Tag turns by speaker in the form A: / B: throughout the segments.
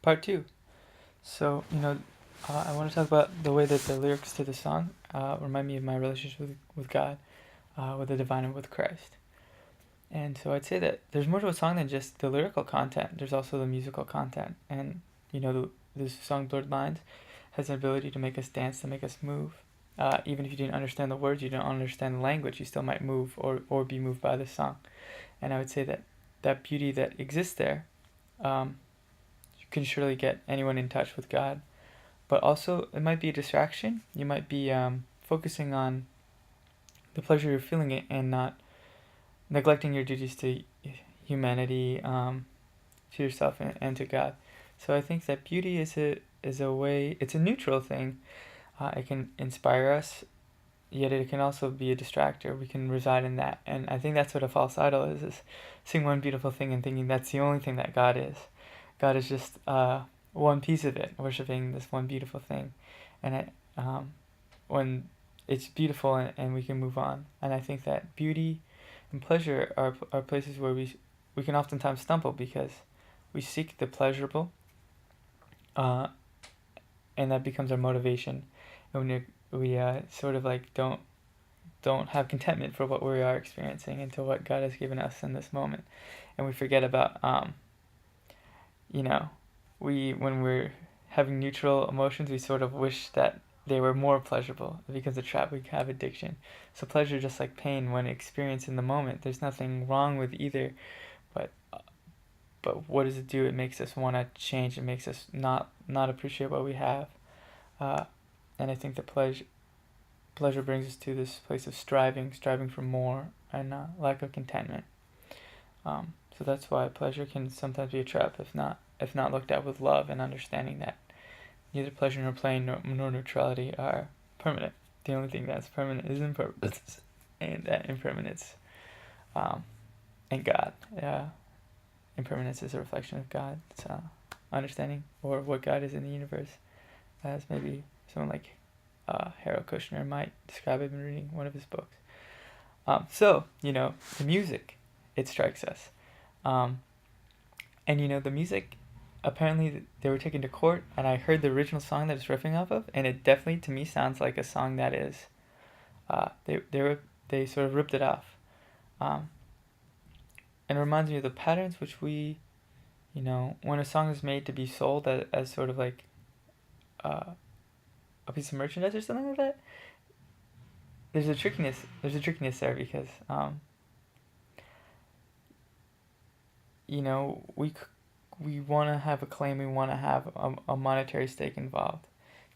A: Part two. So, I want to talk about the way that the lyrics to the song remind me of my relationship with God, with the divine, and with Christ. And so I'd say that there's more to a song than just the lyrical content. There's also the musical content. And, this song, Blurred Lines, has an ability to make us dance, to make us move. Even if you didn't understand the words, you didn't understand the language, you still might move or be moved by the song. And I would say that that beauty that exists there um, can surely get anyone in touch with God. But also, it might be a distraction. You might be focusing on the pleasure you're feeling it and not neglecting your duties to humanity, to yourself, and to God. So I think that beauty is a way. It's a neutral thing. It can inspire us, yet it can also be a distractor. We can reside in that, and I think that's what a false idol is seeing one beautiful thing and thinking that's the only thing that God is. God is just one piece of it, worshiping this one beautiful thing, and when it's beautiful and we can move on. And I think that beauty and pleasure are places where we can oftentimes stumble because we seek the pleasurable, uh, and that becomes our motivation, and when we sort of like don't have contentment for what we are experiencing and to what God has given us in this moment, and we forget about you know, we when we're having neutral emotions, we sort of wish that they were more pleasurable. It becomes a trap. We have addiction. So pleasure, just like pain, when experienced in the moment, there's nothing wrong with either. But but what does it do? It makes us want to change. It makes us not appreciate what we have. Uh, and I think the pleasure brings us to this place of striving for more, and lack of contentment. So that's why pleasure can sometimes be a trap if not looked at with love and understanding that neither pleasure nor pain nor neutrality are permanent. The only thing that's permanent is impermanence, and that impermanence, um, and God. Impermanence is a reflection of God's understanding or what God is in the universe, as maybe someone like Harold Kushner might describe it in reading one of his books. So the music, it strikes us. Um, and the music, apparently they were taken to court, and I heard the original song that it's riffing off of, and it definitely to me sounds like a song that is, they sort of ripped it off, um, and it reminds me of the patterns which we, when a song is made to be sold as sort of like uh, a piece of merchandise or something like that. There's a trickiness there because we want to have a claim, we want to have a monetary stake involved.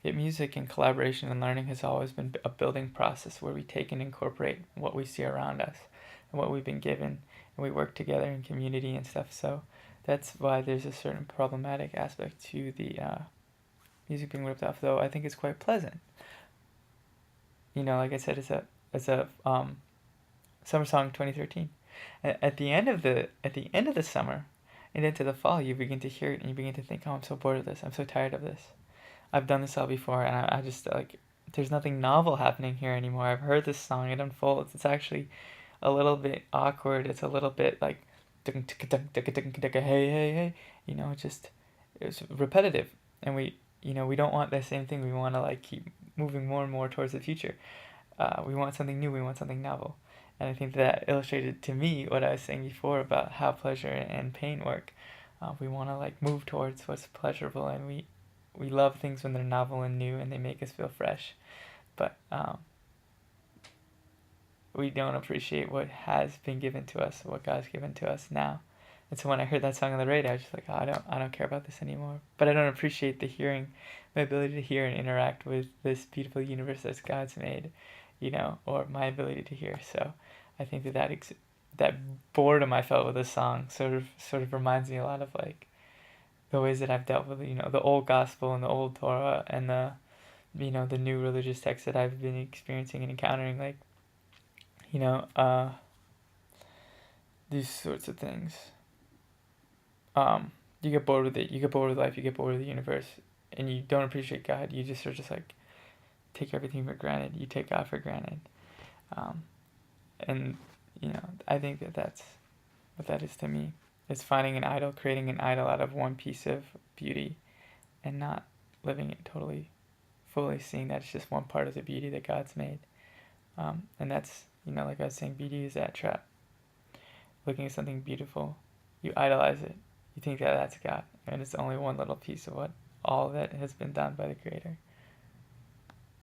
A: Yet music and collaboration and learning has always been a building process where we take and incorporate what we see around us and what we've been given, and we work together in community and stuff. So that's why there's a certain problematic aspect to the music being ripped off, though I think it's quite pleasant. Like I said, it's a summer song 2013. At the end of the summer and into the fall, you begin to hear it and you begin to think, oh, I'm so bored of this. I'm so tired of this. I've done this all before, and I just like there's nothing novel happening here anymore. I've heard this song, it unfolds. It's actually a little bit awkward. It's a little bit like hey hey hey. Just it's repetitive, and we don't want the same thing. We want to like keep moving more and more towards the future. We want something new. We want something novel. And I think that illustrated to me what I was saying before about how pleasure and pain work. We want to like move towards what's pleasurable, and we love things when they're novel and new and they make us feel fresh. But we don't appreciate what has been given to us, what God's given to us now. And so when I heard that song on the radio, I was just like, oh, I don't care about this anymore. But I don't appreciate the hearing, my ability to hear and interact with this beautiful universe that God's made, or my ability to hear. So I think that boredom I felt with this song sort of reminds me a lot of like the ways that I've dealt with the old gospel and the old Torah and the new religious texts that I've been experiencing and encountering, like you know uh, these sorts of things. You get bored with it. You get bored with life. You get bored with the universe, and you don't appreciate God. You just sort of just like take everything for granted. You take God for granted, um, and I think that's what that is to me. is finding an idol, creating an idol out of one piece of beauty, and not living it totally, fully, seeing that it's just one part of the beauty that God's made. And that's, like I was saying, beauty is that trap. Looking at something beautiful, you idolize it, you think that that's God, and it's only one little piece of what all that has been done by the Creator.